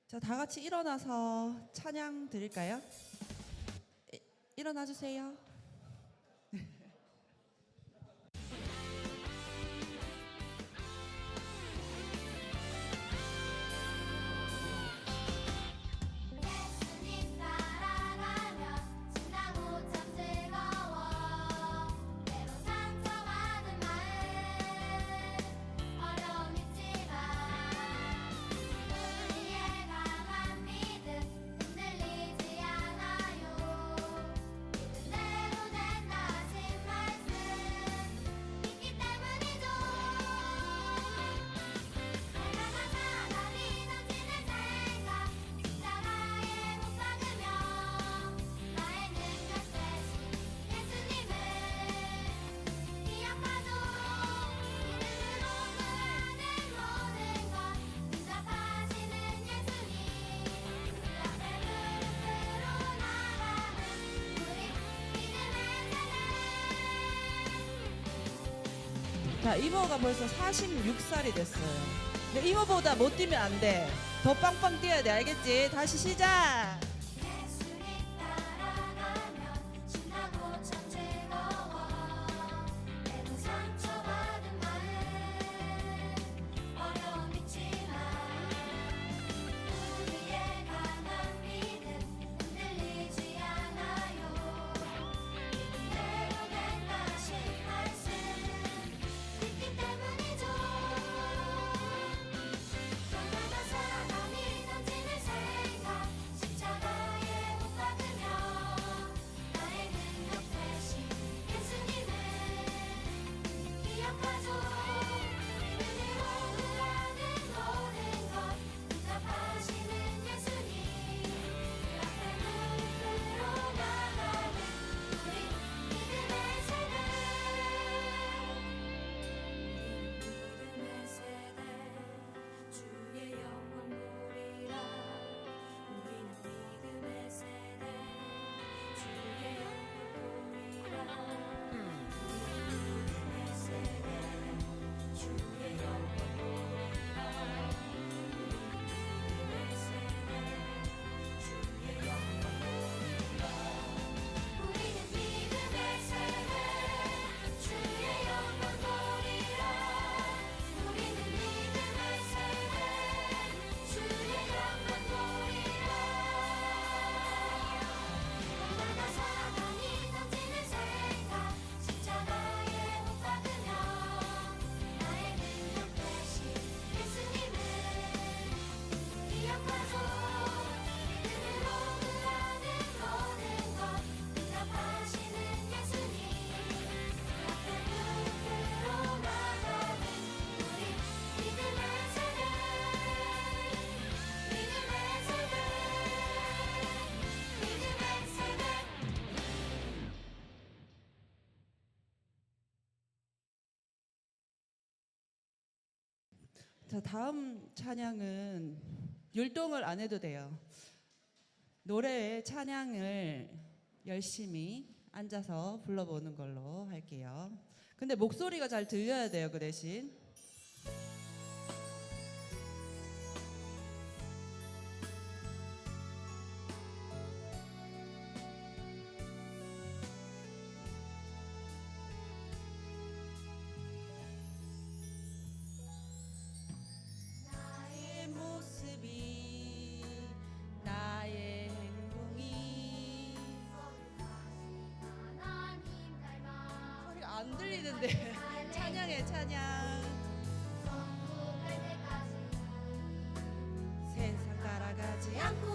자, 다 같이 일어나서 찬양 드릴까요? 일어나 주세요. 예수님 따라가면 신나고 참 즐거워. 때로 상처받은 마음 어려움 있지만 우리의 강한 믿음 흔들리지 않아요. 믿음대로 된다 하신 말씀 있기 때문이죠. 내가 사단이 던지는 생각 십자가에 못 박으며 나의 능력 대신 예수님을 기억하죠. 믿음으로 구하는 모든 것 응답하시는 예수님 그 앞에 무릎으로 나가는 우리 믿음의 세대. 자, 이모가 벌써 46살이 됐어요. 근데 이모보다 못 뛰면 안 돼. 더 빵빵 뛰어야 돼. 알겠지? 다시 시작. 예수님 따라가면 신나고 참 즐거워. 때로 상처받은 마음 어려움 있지만 우리의 강한 믿음 흔들리지 않아요. 믿음대로 된다 하신 말씀 있기 때문이죠. 너무나 사랑이 넘치는 생각 십자가에 못 박으며 나의 능력 대신 예수님을 기억하죠. 믿음으로 구하는 모든 것 응답하시는 예수님 그 앞에 무릎으로 나가는 우리 믿음의 세대. 믿음의 세대 주의 영광 보리라. 우리는 믿음의 세대 주의 영광 보리라. 우리는 믿음의 세대 주의 영광 보리라. 우리는 믿음의 세대 주의 영광 보리라. 우리는 믿음의 세대 주의 영광 보리라. 우리는 믿음의 세대 주의 영광 보리라. 너무나 사랑이 넘치는 생각 십자가에 못 박으며 나의 능력 대신 예수님을 기억하죠. 믿음으로 구하는 모든 것 응답하시는 예수님 그 앞에 무릎으로 나가는 우리 믿음의 세대. 믿음의 세대. 믿음의 세대. 자, 다음 찬양은 율동을 안 해도 돼요. 노래의 찬양을 열심히 앉아서 불러보는 걸로 할게요. 근데 목소리가 잘 들려야 돼요, 그 대신. 나의 모습이, 나의 행동이 하나님 닮아 소리가 안 들리는데 찬양해 찬양. 천국갈 때까지 세상 따라가지 않고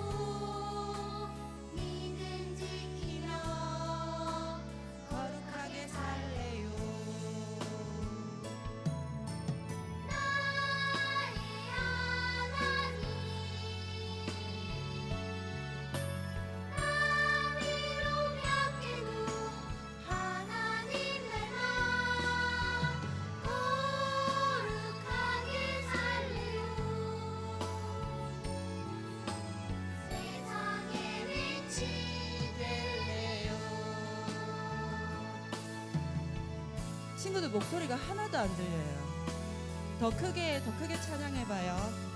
믿음 지키며 거룩하게 살래요. 나의 하나님 나비로 몇 개도 하나님 닮아 거룩하게 살래요. 세상의 빛이 될래요. 친구들 목소리가 하나도 안 들려요. 더 크게 찬양해봐요.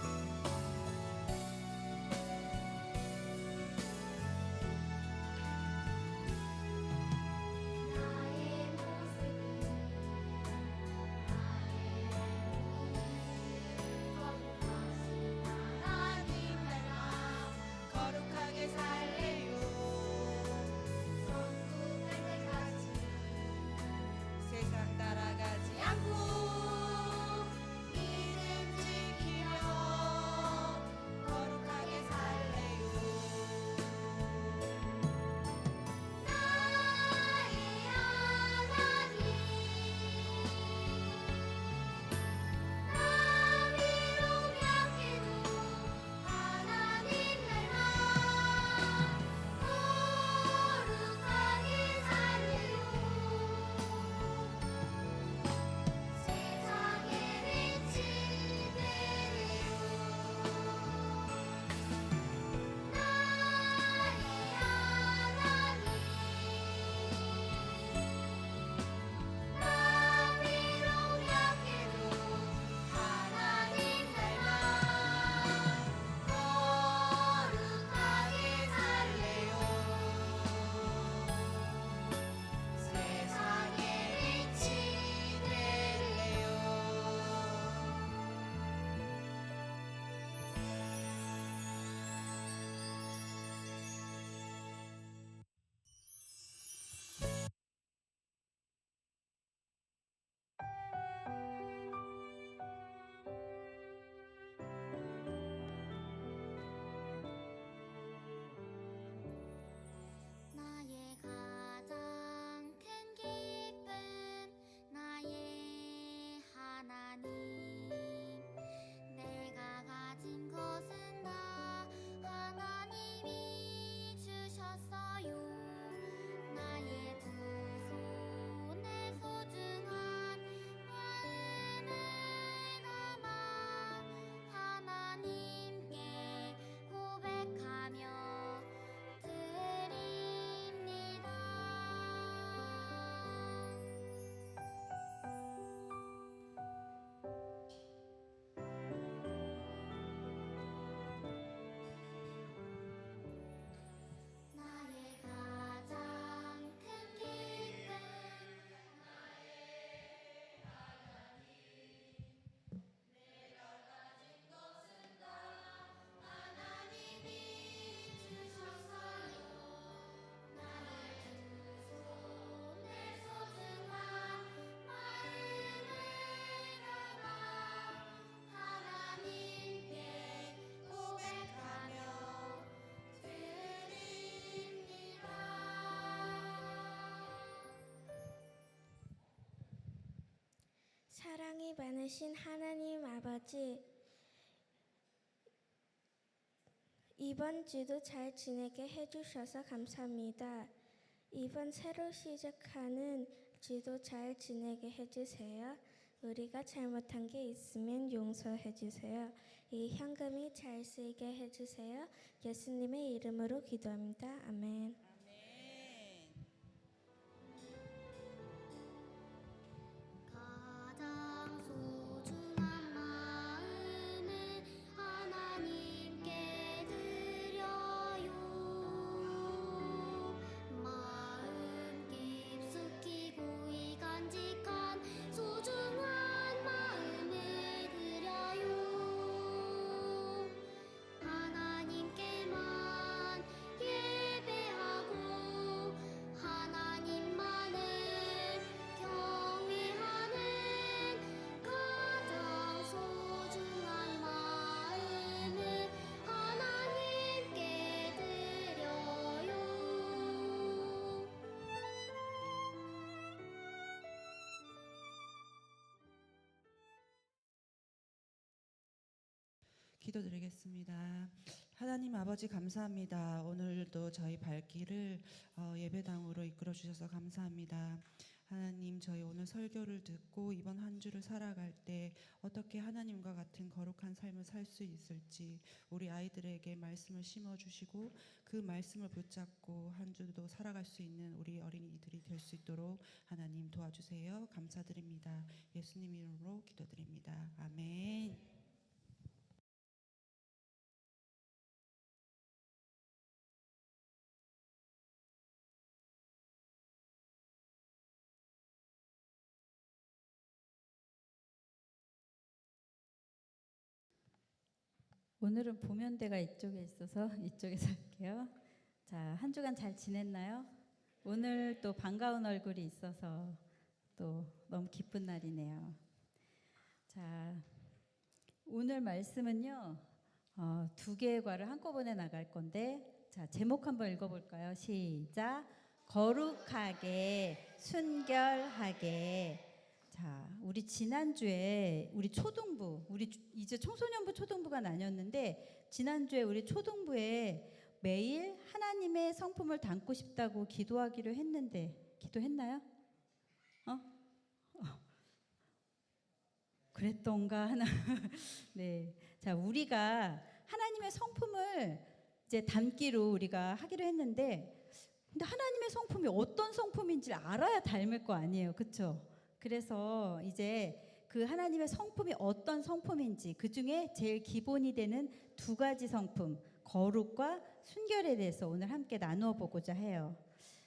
전능하신 하나님 아버지, 이번 주도 잘 지내게 해주셔서 감사합니다. 이번 새로 시작하는 주도 잘 지내게 해주세요. 우리가 잘못한 게 있으면 용서해 주세요. 이 현금이 잘 쓰이게 해주세요. 예수님의 이름으로 기도합니다. 아멘. 아멘. 가장 소중한 마음을 하나님께 드려요. 마음 깊숙이 고이 간직한 소중한 마음을 드려요. 하나님께만 예배하고 하나님만을 경외하는 가장 소중한 마음을 하나님께 드려요. 기도드리겠습니다. 하나님 아버지 감사합니다. 오늘도 저희 발길을 예배당으로 이끌어 주셔서 감사합니다. 하나님, 저희 오늘 설교를 듣고 이번 한 주를 살아갈 때 어떻게 하나님과 같은 거룩한 삶을 살 수 있을지 우리 아이들에게 말씀을 심어주시고 그 말씀을 붙잡고 한 주도 살아갈 수 있는 우리 어린이들이 될 수 있도록 하나님 도와주세요. 감사드립니다. 예수님 이름으로 기도드립니다. 아멘. 오늘은 보면대가 이쪽에 있어서 이쪽에서 할게요. 자, 한 주간 잘 지냈나요? 오늘 또 반가운 얼굴이 있어서 또 너무 기쁜 날이네요. 자, 오늘 말씀은요, 두 개의 과를 한꺼번에 나갈 건데, 자, 제목 한번 읽어볼까요? 시작. 거룩하게, 순결하게. 자, 우리 지난주에 우리 초등부, 이제 청소년부 초등부가 나뉘었는데 지난주에 우리 초등부에 매일 하나님의 성품을 담고 싶다고 기도하기로 했는데 기도했나요? 그랬던가 하나. 네. 자, 우리가 하나님의 성품을 이제 담기로 우리가 하기로 했는데 근데 하나님의 성품이 어떤 성품인지를 알아야 닮을 거 아니에요. 그렇죠? 그래서 이제 그 하나님의 성품이 어떤 성품인지 그 중에 제일 기본이 되는 두 가지 성품, 거룩과 순결에 대해서 오늘 함께 나누어 보고자 해요.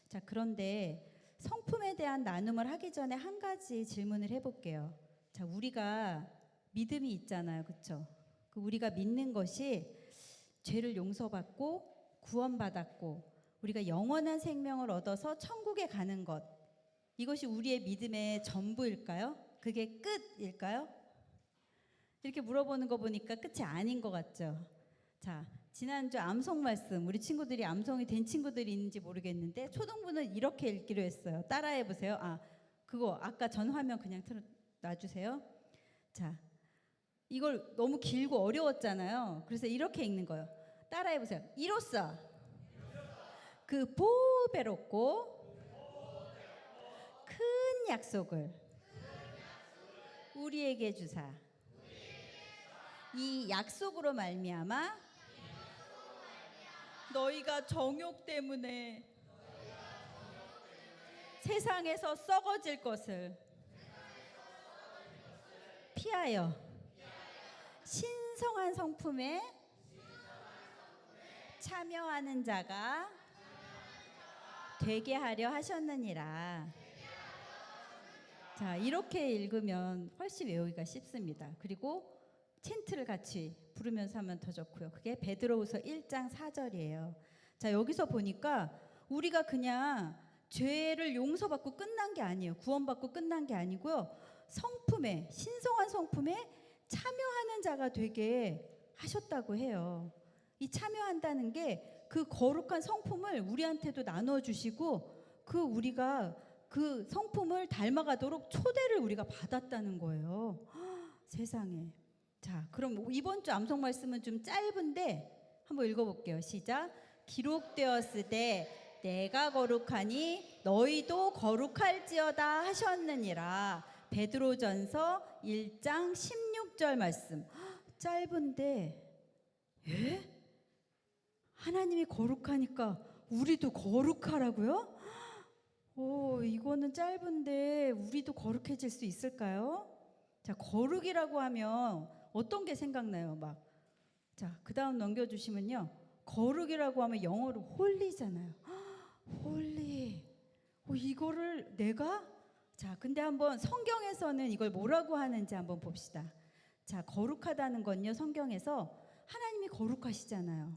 자, 그런데 성품에 대한 나눔을 하기 전에 한 가지 질문을 해볼게요. 자, 우리가 믿음이 있잖아요. 그렇죠? 그 우리가 믿는 것이 죄를 용서받고 구원받았고 우리가 영원한 생명을 얻어서 천국에 가는 것, 이것이 우리의 믿음의 전부일까요? 그게 끝일까요? 이렇게 물어보는 거 보니까 끝이 아닌 것 같죠? 자, 지난주 암송 말씀, 우리 친구들이 암송이 된 친구들이 있는지 모르겠는데 초등부는 이렇게 읽기로 했어요. 따라해 보세요. 그거 아까 전 화면 그냥 놔주세요. 자, 이걸 너무 길고 어려웠잖아요. 그래서 이렇게 읽는 거예요. 따라해 보세요. 이로써 그 보배롭고 큰 약속을 우리에게 주사 이 약속으로 말미암아 너희가 정욕 때문에 세상에서 썩어질 것을 피하여 신성한 성품에 참여하는 자가 되게 하려 하셨느니라. 자, 이렇게 읽으면 훨씬 외우기가 쉽습니다. 그리고 챈트를 같이 부르면서 하면 더 좋고요. 그게 베드로후서 1장 4절이에요. 자, 여기서 보니까 우리가 그냥 죄를 용서받고 끝난 게 아니에요. 구원받고 끝난 게 아니고요. 성품에, 신성한 성품에 참여하는 자가 되게 하셨다고 해요. 이 참여한다는 게 그 거룩한 성품을 우리한테도 나눠 주시고 우리가 그 성품을 닮아가도록 초대를 우리가 받았다는 거예요. 세상에. 자, 그럼 이번 주 암송 말씀은 좀 짧은데 한번 읽어볼게요. 시작. 기록되었을 때 내가 거룩하니 너희도 거룩할지어다 하셨느니라. 베드로전서 1장 16절 말씀. 짧은데 하나님이 거룩하니까 우리도 거룩하라고요? 오, 이거는 짧은데 우리도 거룩해질 수 있을까요? 자, 거룩이라고 하면 어떤 게 생각나요? 자, 그 다음 넘겨주시면요. 거룩이라고 하면 영어로 홀리잖아요. 홀리. 이거를 내가? 자, 근데 한번 성경에서는 이걸 뭐라고 하는지 한번 봅시다. 자, 거룩하다는 건요, 성경에서 하나님이 거룩하시잖아요.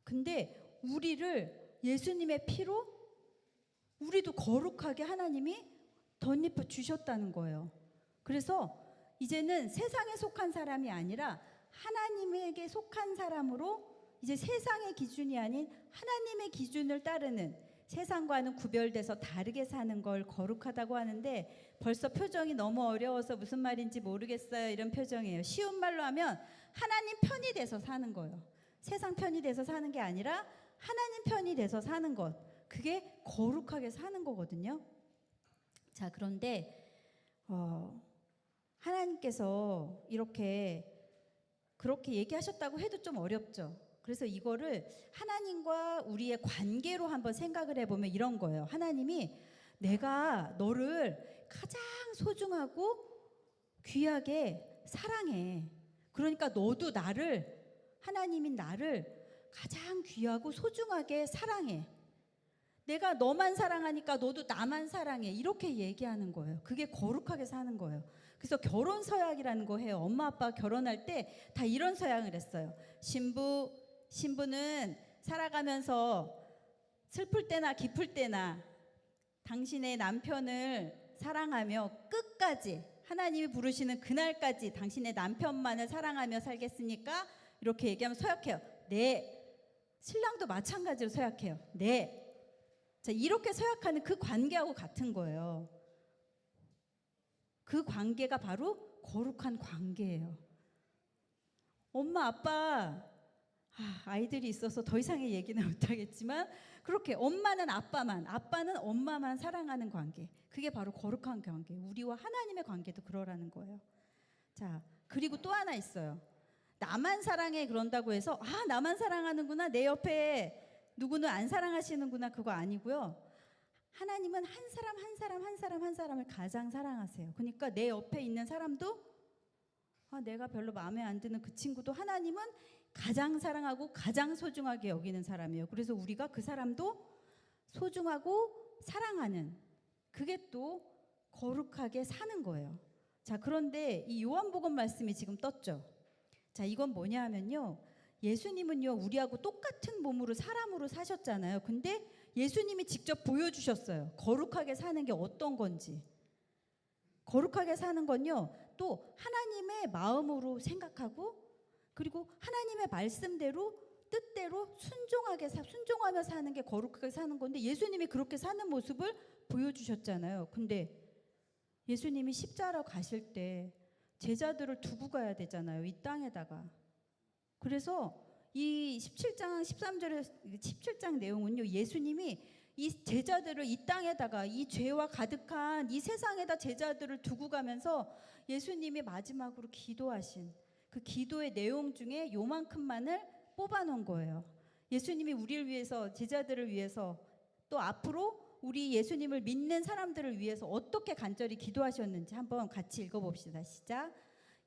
근데 우리를 예수님의 피로 우리도 거룩하게 하나님이 덧입혀 주셨다는 거예요. 그래서 이제는 세상에 속한 사람이 아니라 하나님에게 속한 사람으로 이제 세상의 기준이 아닌 하나님의 기준을 따르는, 세상과는 구별돼서 다르게 사는 걸 거룩하다고 하는데 벌써 표정이 너무 어려워서 무슨 말인지 모르겠어요. 이런 표정이에요. 쉬운 말로 하면 하나님 편이 돼서 사는 거예요. 세상 편이 돼서 사는 게 아니라 하나님 편이 돼서 사는 것, 그게 거룩하게 사는 거거든요. 자, 그런데 하나님께서 그렇게 얘기하셨다고 해도 좀 어렵죠. 그래서 이거를 하나님과 우리의 관계로 한번 생각을 해보면 이런 거예요. 하나님이 내가 너를 가장 소중하고 귀하게 사랑해. 그러니까 너도 하나님인 나를 가장 귀하고 소중하게 사랑해. 내가 너만 사랑하니까 너도 나만 사랑해. 이렇게 얘기하는 거예요. 그게 거룩하게 사는 거예요. 그래서 결혼 서약이라는 거 해요. 엄마 아빠 결혼할 때 다 이런 서약을 했어요. 신부는 살아가면서 슬플 때나 기쁠 때나 당신의 남편을 사랑하며 끝까지, 하나님이 부르시는 그날까지 당신의 남편만을 사랑하며 살겠으니까, 이렇게 얘기하면 서약해요. 네. 신랑도 마찬가지로 서약해요. 네. 자, 이렇게 서약하는 그 관계하고 같은 거예요. 그 관계가 바로 거룩한 관계예요. 엄마, 아빠, 아이들이 있어서 더 이상의 얘기는 못하겠지만 그렇게 엄마는 아빠는 엄마만 사랑하는 관계, 그게 바로 거룩한 관계. 우리와 하나님의 관계도 그러라는 거예요. 자, 그리고 또 하나 있어요. 나만 사랑해 그런다고 해서 나만 사랑하는구나, 내 옆에 누구는 안 사랑하시는구나, 그거 아니고요. 하나님은 한 사람을 가장 사랑하세요. 그러니까 내 옆에 있는 사람도 내가 별로 마음에 안 드는 그 친구도 하나님은 가장 사랑하고 가장 소중하게 여기는 사람이에요. 그래서 우리가 그 사람도 소중하고 사랑하는, 그게 또 거룩하게 사는 거예요. 자, 그런데 이 요한복음 말씀이 지금 떴죠. 자, 이건 뭐냐 하면요, 예수님은요 우리하고 똑같은 몸으로 사람으로 사셨잖아요. 근데 예수님이 직접 보여주셨어요. 거룩하게 사는 게 어떤 건지. 거룩하게 사는 건요, 또 하나님의 마음으로 생각하고, 그리고 하나님의 말씀대로 뜻대로 순종하며 사는 게 거룩하게 사는 건데, 예수님이 그렇게 사는 모습을 보여주셨잖아요. 근데 예수님이 십자가로 가실 때 제자들을 두고 가야 되잖아요, 이 땅에다가. 그래서 이 17장 내용은요, 예수님이 이 제자들을 이 땅에다가, 이 죄와 가득한 이 세상에다 제자들을 두고 가면서 예수님이 마지막으로 기도하신 그 기도의 내용 중에 요만큼만을 뽑아놓은 거예요. 예수님이 우리를 위해서, 제자들을 위해서, 또 앞으로 우리 예수님을 믿는 사람들을 위해서 어떻게 간절히 기도하셨는지 한번 같이 읽어봅시다. 시작.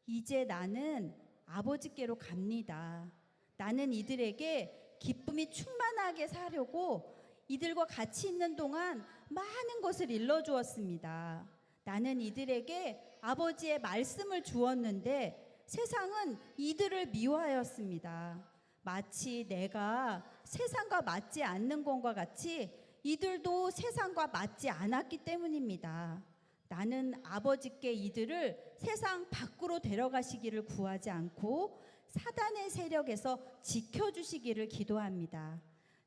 이제 나는 아버지께로 갑니다. 나는 이들에게 기쁨이 충만하게 사려고 이들과 같이 있는 동안 많은 것을 일러주었습니다. 나는 이들에게 아버지의 말씀을 주었는데 세상은 이들을 미워하였습니다. 마치 내가 세상과 맞지 않는 것과 같이 이들도 세상과 맞지 않았기 때문입니다. 나는 아버지께 이들을 세상 밖으로 데려가시기를 구하지 않고 사단의 세력에서 지켜주시기를 기도합니다.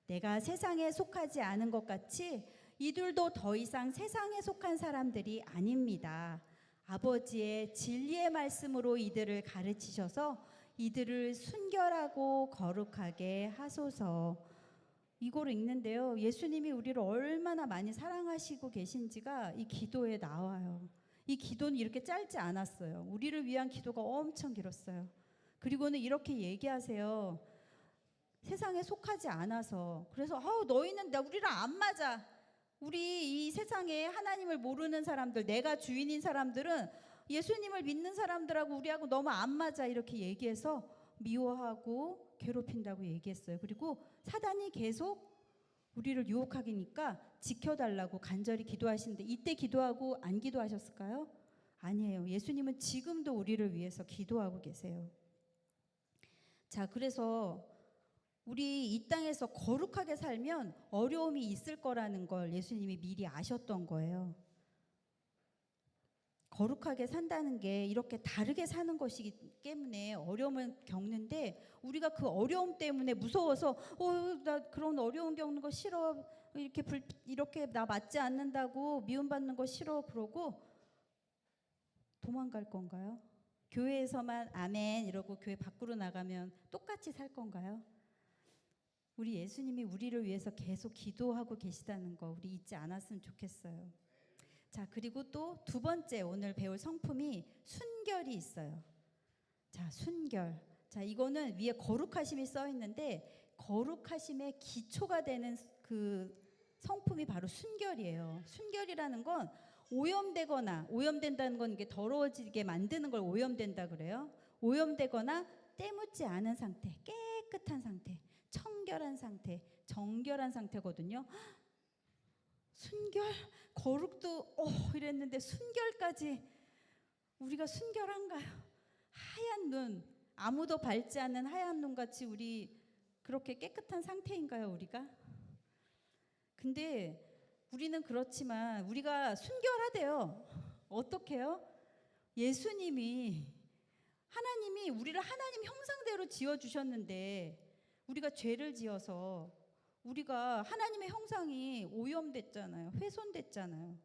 내가 세상에 속하지 않은 것 같이 이들도 더 이상 세상에 속한 사람들이 아닙니다. 아버지의 진리의 말씀으로 이들을 가르치셔서 이들을 순결하고 거룩하게 하소서. 이걸 읽는데요. 예수님이 우리를 얼마나 많이 사랑하시고 계신지가 이 기도에 나와요. 이 기도는 이렇게 짧지 않았어요. 우리를 위한 기도가 엄청 길었어요. 그리고는 이렇게 얘기하세요. 세상에 속하지 않아서. 그래서 너희는 우리랑 안 맞아. 우리 이 세상에 하나님을 모르는 사람들, 내가 주인인 사람들은 예수님을 믿는 사람들하고 우리하고 너무 안 맞아. 이렇게 얘기해서 미워하고 괴롭힌다고 얘기했어요. 그리고 사단이 계속 우리를 유혹하기니까 지켜달라고 간절히 기도하시는데, 이때 기도하고 안 기도하셨을까요? 아니에요. 예수님은 지금도 우리를 위해서 기도하고 계세요. 자, 그래서 우리 이 땅에서 거룩하게 살면 어려움이 있을 거라는 걸 예수님이 미리 아셨던 거예요. 거룩하게 산다는 게 이렇게 다르게 사는 것이기 때문에 어려움을 겪는데, 우리가 그 어려움 때문에 무서워서 나 그런 어려움 겪는 거 싫어, 이렇게 나 맞지 않는다고 미움받는 거 싫어 그러고 도망갈 건가요? 교회에서만 아멘 이러고 교회 밖으로 나가면 똑같이 살 건가요? 우리 예수님이 우리를 위해서 계속 기도하고 계시다는 거 우리 잊지 않았으면 좋겠어요. 자, 그리고 또 두 번째 오늘 배울 성품이 순결이 있어요. 자, 순결. 자, 이거는 위에 거룩하심이 써 있는데 거룩하심의 기초가 되는 그 성품이 바로 순결이에요. 순결이라는 건 오염된다는 건 이게 더러워지게 만드는 걸 오염된다 그래요. 오염되거나 때묻지 않은 상태, 깨끗한 상태, 청결한 상태, 정결한 상태거든요. 순결, 거룩도 이랬는데 순결까지 우리가 순결한가요? 하얀 눈, 아무도 밟지 않는 하얀 눈 같이 우리 그렇게 깨끗한 상태인가요, 우리가? 근데 우리는 그렇지만 우리가 순결하대요. 어떻게요? 하나님이 우리를 하나님 형상대로 지어주셨는데 우리가 죄를 지어서 우리가 하나님의 형상이 오염됐잖아요. 훼손됐잖아요.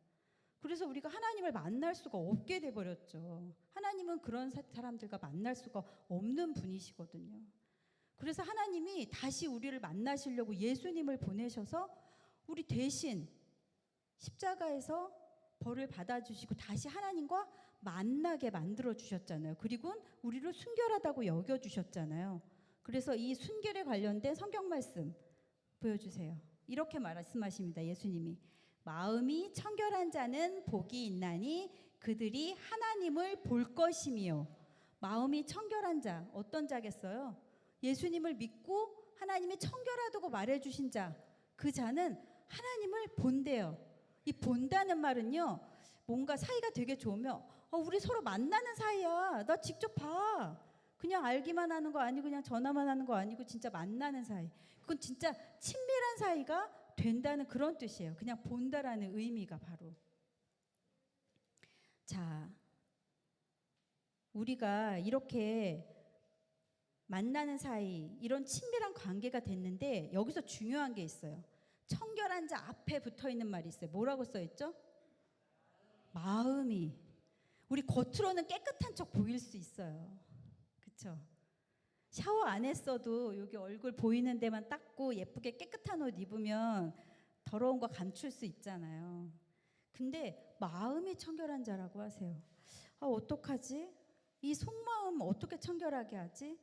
그래서 우리가 하나님을 만날 수가 없게 돼버렸죠. 하나님은 그런 사람들과 만날 수가 없는 분이시거든요. 그래서 하나님이 다시 우리를 만나시려고 예수님을 보내셔서 우리 대신 십자가에서 벌을 받아주시고 다시 하나님과 만나게 만들어주셨잖아요. 그리고 우리를 순결하다고 여겨주셨잖아요. 그래서 이 순결에 관련된 성경 말씀 보여주세요. 이렇게 말씀하십니다. 예수님이 마음이 청결한 자는 복이 있나니 그들이 하나님을 볼 것이며. 마음이 청결한 자, 어떤 자겠어요? 예수님을 믿고 하나님이 청결하다고 말해주신 자, 그 자는 하나님을 본대요. 이 본다는 말은요, 뭔가 사이가 되게 좋으면 우리 서로 만나는 사이야, 나 직접 봐, 그냥 알기만 하는 거 아니고 그냥 전화만 하는 거 아니고 진짜 만나는 사이, 그건 진짜 친밀한 사이가 된다는 그런 뜻이에요. 그냥 본다라는 의미가 바로. 자, 우리가 이렇게 만나는 사이, 이런 친밀한 관계가 됐는데 여기서 중요한 게 있어요. 청결한 자 앞에 붙어 있는 말이 있어요. 뭐라고 써 있죠? 마음이. 우리 겉으로는 깨끗한 척 보일 수 있어요. 그렇죠? 샤워 안 했어도 여기 얼굴 보이는 데만 닦고 예쁘게 깨끗한 옷 입으면 더러운 거 감출 수 있잖아요. 근데 마음이 청결한 자라고 하세요. 어떡하지? 이 속마음 어떻게 청결하게 하지?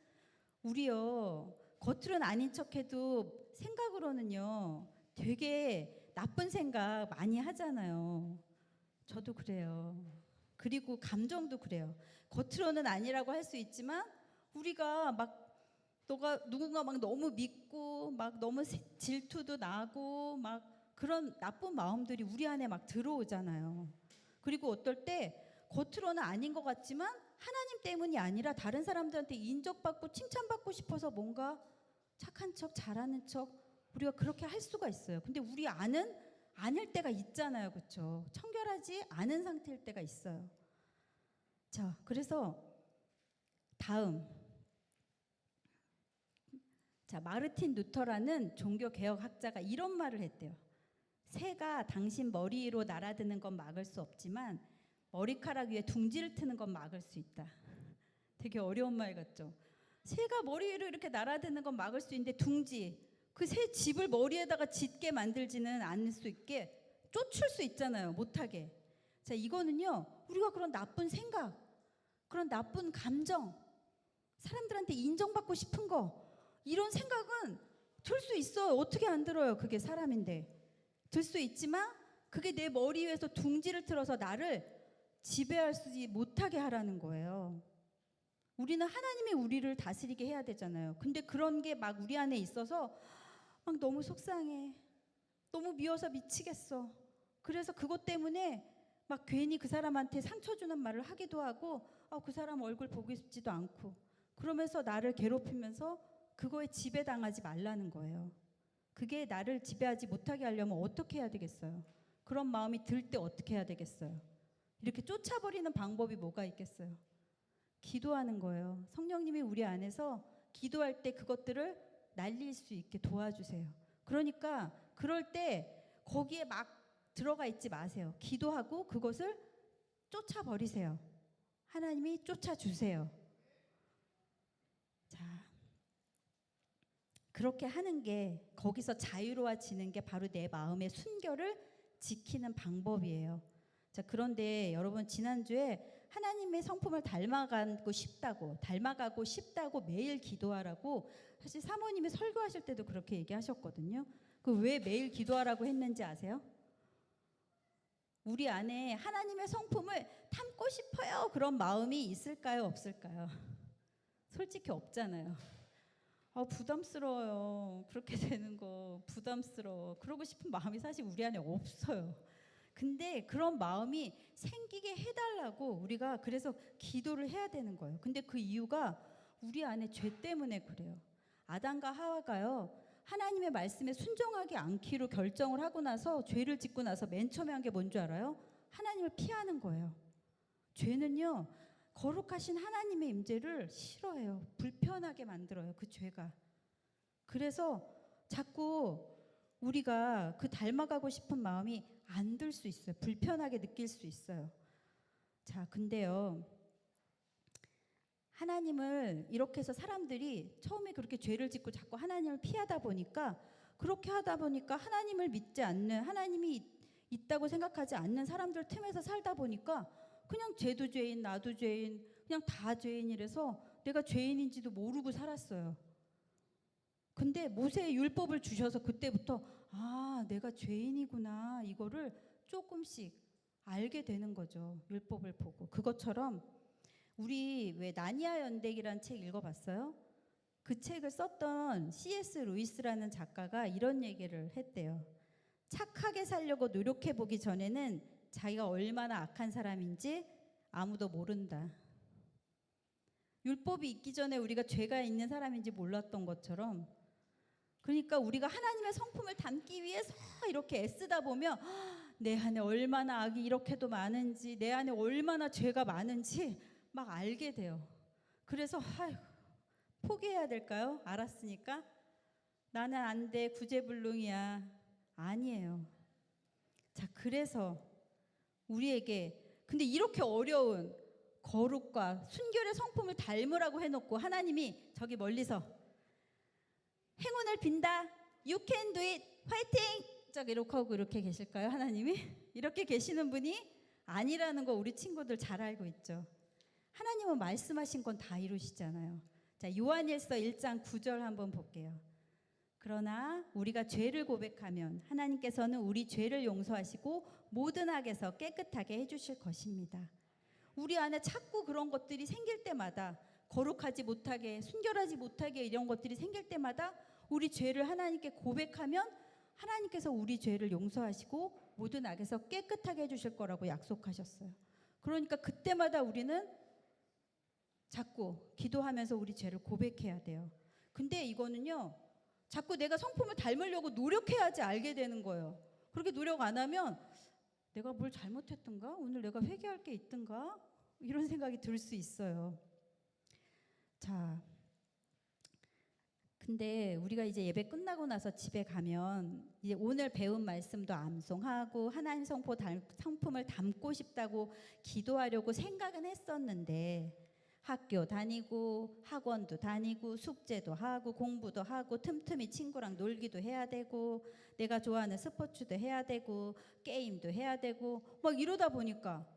우리요, 겉으로는 아닌 척해도 생각으로는요 되게 나쁜 생각 많이 하잖아요. 저도 그래요. 그리고 감정도 그래요. 겉으로는 아니라고 할 수 있지만 우리가 누군가 막 너무 믿고 막 너무 질투도 나고 막 그런 나쁜 마음들이 우리 안에 막 들어오잖아요. 그리고 어떨 때 겉으로는 아닌 것 같지만 하나님 때문이 아니라 다른 사람들한테 인정받고 칭찬받고 싶어서 뭔가 착한 척, 잘하는 척 우리가 그렇게 할 수가 있어요. 근데 우리 안은 아닐 때가 있잖아요. 그렇죠? 청결하지 않은 상태일 때가 있어요. 자, 그래서 다음, 마르틴 루터라는 종교개혁학자가 이런 말을 했대요. 새가 당신 머리 위로 날아드는 건 막을 수 없지만 머리카락 위에 둥지를 트는 건 막을 수 있다. 되게 어려운 말 같죠? 새가 머리 위로 이렇게 날아드는 건 막을 수 있는데 둥지, 그 새 집을 머리에다가 짓게 만들지는 않을 수 있게 쫓을 수 있잖아요. 못하게. 자, 이거는요, 우리가 그런 나쁜 생각, 그런 나쁜 감정, 사람들한테 인정받고 싶은 거, 이런 생각은 들 수 있어요. 어떻게 안 들어요? 그게 사람인데. 들 수 있지만 그게 내 머리 위에서 둥지를 틀어서 나를 지배하지 못하게 하라는 거예요. 우리는 하나님이 우리를 다스리게 해야 되잖아요. 근데 그런 게 막 우리 안에 있어서 막 너무 속상해. 너무 미워서 미치겠어. 그래서 그것 때문에 막 괜히 그 사람한테 상처 주는 말을 하기도 하고 그 사람 얼굴 보고 싶지도 않고 그러면서 나를 괴롭히면서 그거에 지배당하지 말라는 거예요. 그게 나를 지배하지 못하게 하려면 어떻게 해야 되겠어요? 그런 마음이 들 때 어떻게 해야 되겠어요? 이렇게 쫓아버리는 방법이 뭐가 있겠어요? 기도하는 거예요. 성령님이 우리 안에서 기도할 때 그것들을 날릴 수 있게 도와주세요. 그러니까 그럴 때 거기에 막 들어가 있지 마세요. 기도하고 그것을 쫓아버리세요. 하나님이 쫓아주세요. 자, 그렇게 하는 게 거기서 자유로워지는 게 바로 내 마음의 순결을 지키는 방법이에요. 자, 그런데 여러분 지난주에 하나님의 성품을 닮아가고 싶다고 매일 기도하라고 사실 사모님이 설교하실 때도 그렇게 얘기하셨거든요. 그 왜 매일 기도하라고 했는지 아세요? 우리 안에 하나님의 성품을 담고 싶어요. 그런 마음이 있을까요? 없을까요? 솔직히 없잖아요. 부담스러워요. 그렇게 되는 거 부담스러워. 그러고 싶은 마음이 사실 우리 안에 없어요. 근데 그런 마음이 생기게 해달라고 우리가 그래서 기도를 해야 되는 거예요. 근데 그 이유가 우리 안에 죄 때문에 그래요. 아담과 하와가요, 하나님의 말씀에 순종하지 않기로 결정을 하고 나서 죄를 짓고 나서 맨 처음에 한 게 뭔 줄 알아요? 하나님을 피하는 거예요. 죄는요, 거룩하신 하나님의 임재를 싫어해요. 불편하게 만들어요. 그 죄가. 그래서 자꾸 우리가 그 닮아가고 싶은 마음이 안 들 수 있어요. 불편하게 느낄 수 있어요. 자, 근데요, 하나님을 이렇게 해서 사람들이 처음에 그렇게 죄를 짓고 자꾸 하나님을 피하다 보니까 그렇게 하다 보니까 하나님을 믿지 않는, 하나님이 있다고 생각하지 않는 사람들 틈에서 살다 보니까 그냥 쟤도 죄인, 나도 죄인, 그냥 다 죄인이라서 내가 죄인인지도 모르고 살았어요. 근데 모세의 율법을 주셔서 그때부터 내가 죄인이구나 이거를 조금씩 알게 되는 거죠. 율법을 보고. 그것처럼 우리 왜 나니아 연대기란 책 읽어봤어요? 그 책을 썼던 C.S. 루이스라는 작가가 이런 얘기를 했대요. 착하게 살려고 노력해보기 전에는 자기가 얼마나 악한 사람인지 아무도 모른다. 율법이 있기 전에 우리가 죄가 있는 사람인지 몰랐던 것처럼, 그러니까 우리가 하나님의 성품을 담기 위해서 이렇게 애쓰다 보면 내 안에 얼마나 악이 이렇게도 많은지, 내 안에 얼마나 죄가 많은지 막 알게 돼요. 그래서 포기해야 될까요? 알았으니까 나는 안 돼, 구제불능이야. 아니에요. 자, 그래서 우리에게 근데 이렇게 어려운 거룩과 순결의 성품을 닮으라고 해놓고 하나님이 저기 멀리서 행운을 빈다, you can do it, 화이팅! 저기 이렇게 하고 이렇게 계실까요? 하나님이? 이렇게 계시는 분이 아니라는 거 우리 친구들 잘 알고 있죠. 하나님은 말씀하신 건 다 이루시잖아요. 자, 요한일서 1장 9절 한번 볼게요. 그러나 우리가 죄를 고백하면 하나님께서는 우리 죄를 용서하시고 모든 악에서 깨끗하게 해주실 것입니다. 우리 안에 자꾸 그런 것들이 생길 때마다, 거룩하지 못하게, 순결하지 못하게 이런 것들이 생길 때마다 우리 죄를 하나님께 고백하면 하나님께서 우리 죄를 용서하시고 모든 악에서 깨끗하게 해주실 거라고 약속하셨어요. 그러니까 그때마다 우리는 자꾸 기도하면서 우리 죄를 고백해야 돼요. 근데 이거는요, 자꾸 내가 성품을 닮으려고 노력해야지 알게 되는 거예요. 그렇게 노력 안 하면 내가 뭘 잘못했던가? 오늘 내가 회개할 게 있던가? 이런 생각이 들 수 있어요. 자, 근데 우리가 이제 예배 끝나고 나서 집에 가면 이제 오늘 배운 말씀도 암송하고 하나님 성품을 담고 싶다고 기도하려고 생각은 했었는데 학교 다니고 학원도 다니고 숙제도 하고 공부도 하고 틈틈이 친구랑 놀기도 해야 되고 내가 좋아하는 스포츠도 해야 되고 게임도 해야 되고 막 이러다 보니까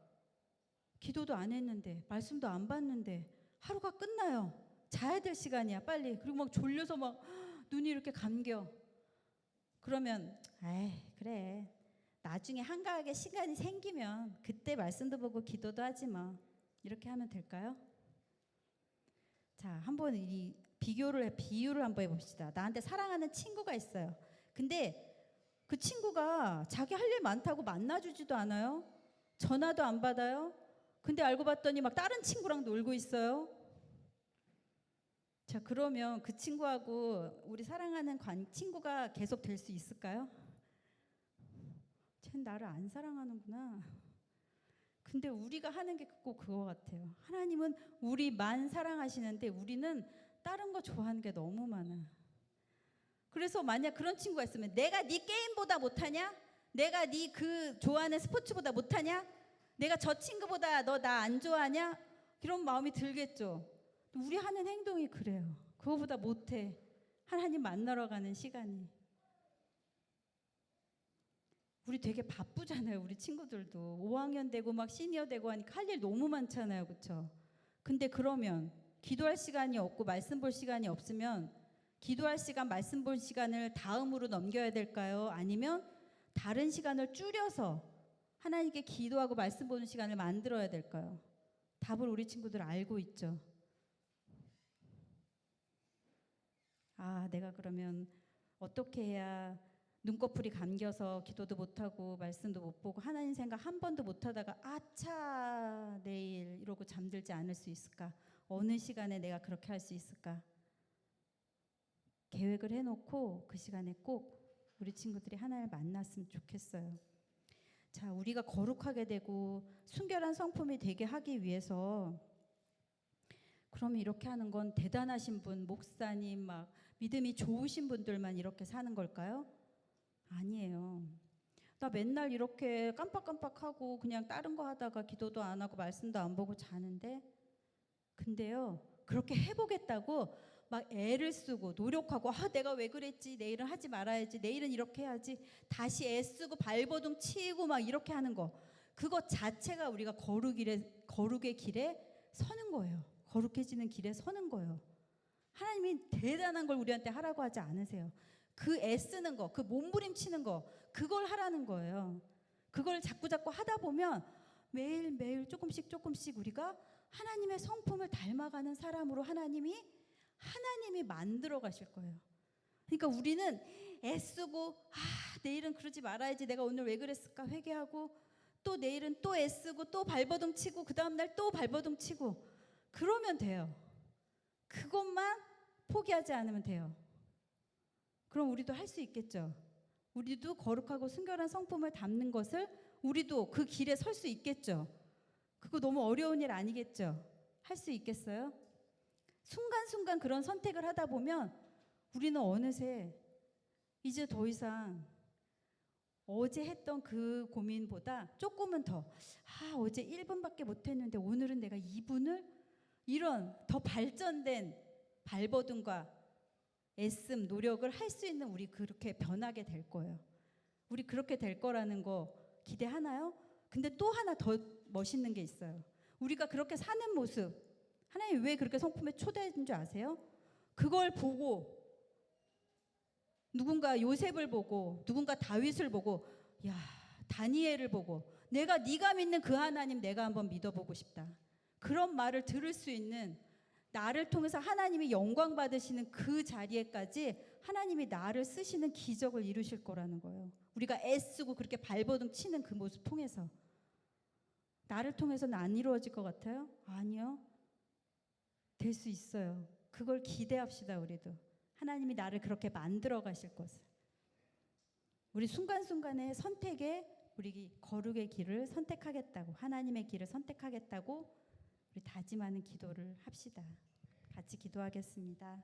기도도 안 했는데 말씀도 안 봤는데 하루가 끝나요. 자야 될 시간이야 빨리. 그리고 막 졸려서 막 눈이 이렇게 감겨. 그러면 에이 그래 나중에 한가하게 시간이 생기면 그때 말씀도 보고 기도도 하지 뭐 이렇게 하면 될까요? 자 한번 이 비유를 한번 해봅시다. 나한테 사랑하는 친구가 있어요. 근데 그 친구가 자기 할 일 많다고 만나주지도 않아요. 전화도 안 받아요. 근데 알고 봤더니 막 다른 친구랑 놀고 있어요. 자, 그러면 그 친구하고 우리 사랑하는 친구가 계속 될 수 있을까요? 쟨 나를 안 사랑하는구나. 근데 우리가 하는 게 꼭 그거 같아요. 하나님은 우리만 사랑하시는데 우리는 다른 거 좋아하는 게 너무 많아. 그래서 만약 그런 친구가 있으면 내가 네 게임보다 못하냐? 내가 네 그 좋아하는 스포츠보다 못하냐? 내가 저 친구보다 너 나 안 좋아하냐? 이런 마음이 들겠죠. 우리 하는 행동이 그래요. 그거보다 못해. 하나님 만나러 가는 시간이. 우리 되게 바쁘잖아요. 우리 친구들도 5학년 되고 막 시니어 되고 하니까 할 일 너무 많잖아요. 그렇죠? 근데 그러면 기도할 시간이 없고 말씀 볼 시간이 없으면 기도할 시간, 말씀 볼 시간을 다음으로 넘겨야 될까요? 아니면 다른 시간을 줄여서 하나님께 기도하고 말씀 보는 시간을 만들어야 될까요? 답을 우리 친구들 알고 있죠. 아, 내가 그러면 어떻게 해야 눈꺼풀이 감겨서 기도도 못하고 말씀도 못 보고 하나님 생각 한 번도 못하다가 아차 내일 이러고 잠들지 않을 수 있을까? 어느 시간에 내가 그렇게 할 수 있을까? 계획을 해놓고 그 시간에 꼭 우리 친구들이 하나님을 만났으면 좋겠어요. 자, 우리가 거룩하게 되고 순결한 성품이 되게 하기 위해서 그러면 이렇게 하는 건 대단하신 분, 목사님, 막 믿음이 좋으신 분들만 이렇게 사는 걸까요? 아니에요. 나 맨날 이렇게 깜빡깜빡하고 그냥 다른 거 하다가 기도도 안 하고 말씀도 안 보고 자는데 근데요 그렇게 해보겠다고 막 애를 쓰고 노력하고 내가 왜 그랬지 내일은 하지 말아야지 내일은 이렇게 해야지 다시 애쓰고 발버둥 치고 막 이렇게 하는 거 그거 자체가 우리가 거룩의 길에 서는 거예요. 거룩해지는 길에 서는 거예요. 하나님이 대단한 걸 우리한테 하라고 하지 않으세요. 그 애쓰는 거, 그 몸부림치는 거 그걸 하라는 거예요. 그걸 자꾸 하다 보면 매일매일 조금씩 우리가 하나님의 성품을 닮아가는 사람으로 하나님이 만들어 가실 거예요. 그러니까 우리는 애쓰고 내일은 그러지 말아야지 내가 오늘 왜 그랬을까 회개하고 또 내일은 또 애쓰고 또 발버둥 치고 그 다음날 또 발버둥 치고 그러면 돼요. 그것만 포기하지 않으면 돼요. 그럼 우리도 할 수 있겠죠. 우리도 거룩하고 순결한 성품을 담는 것을 우리도 그 길에 설 수 있겠죠. 그거 너무 어려운 일 아니겠죠. 할 수 있겠어요? 순간순간 그런 선택을 하다 보면 우리는 어느새 이제 더 이상 어제 했던 그 고민보다 조금은 더 어제 1분밖에 못했는데 오늘은 내가 2분을 이런 더 발전된 발버둥과 애씀, 노력을 할 수 있는 우리 그렇게 변하게 될 거예요. 우리 그렇게 될 거라는 거 기대하나요? 근데 또 하나 더 멋있는 게 있어요. 우리가 그렇게 사는 모습 하나님 왜 그렇게 성품에 초대했는 줄 아세요? 그걸 보고 누군가 요셉을 보고 누군가 다윗을 보고 다니엘을 보고 네가 믿는 그 하나님 내가 한번 믿어보고 싶다. 그런 말을 들을 수 있는 나를 통해서 하나님이 영광 받으시는 그 자리에까지 하나님이 나를 쓰시는 기적을 이루실 거라는 거예요. 우리가 애쓰고 그렇게 발버둥 치는 그 모습 통해서 나를 통해서는 안 이루어질 것 같아요? 아니요. 될 수 있어요. 그걸 기대합시다. 우리도 하나님이 나를 그렇게 만들어 가실 것을 우리 순간순간의 선택에 우리 거룩의 길을 선택하겠다고 하나님의 길을 선택하겠다고 우리 다짐하는 기도를 합시다. 같이 기도하겠습니다.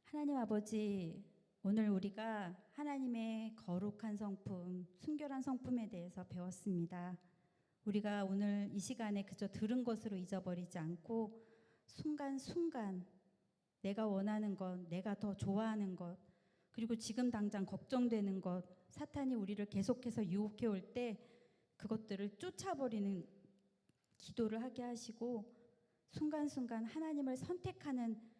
하나님 아버지, 오늘 우리가 하나님의 거룩한 성품, 순결한 성품에 대해서 배웠습니다. 우리가 오늘 이 시간에 그저 들은 것으로 잊어버리지 않고 순간순간 내가 원하는 것, 내가 더 좋아하는 것, 그리고 지금 당장 걱정되는 것, 사탄이 우리를 계속해서 유혹해 올 때 그것들을 쫓아버리는 기도를 하게 하시고 순간순간 하나님을 선택하는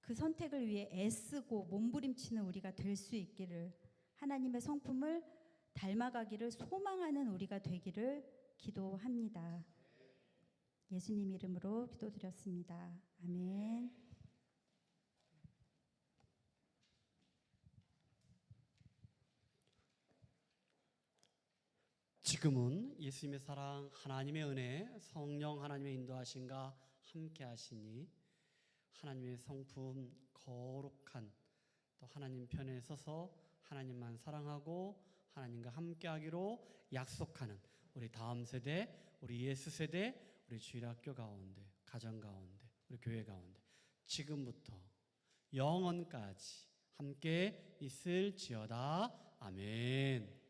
그 선택을 위해 애쓰고 몸부림치는 우리가 될 수 있기를, 하나님의 성품을 닮아가기를 소망하는 우리가 되기를 기도합니다. 예수님 이름으로 기도드렸습니다. 아멘. 지금은 예수님의 사랑, 하나님의 은혜, 성령 하나님의 인도하심과 함께 하시니 하나님의 성품 거룩한, 또 하나님 편에 서서 하나님만 사랑하고 하나님과 함께 하기로 약속하는 우리 다음 세대, 우리 예수 세대, 우리 주일학교 가운데, 가정 가운데, 우리 교회 가운데 지금부터 영원까지 함께 있을지어다. 아멘.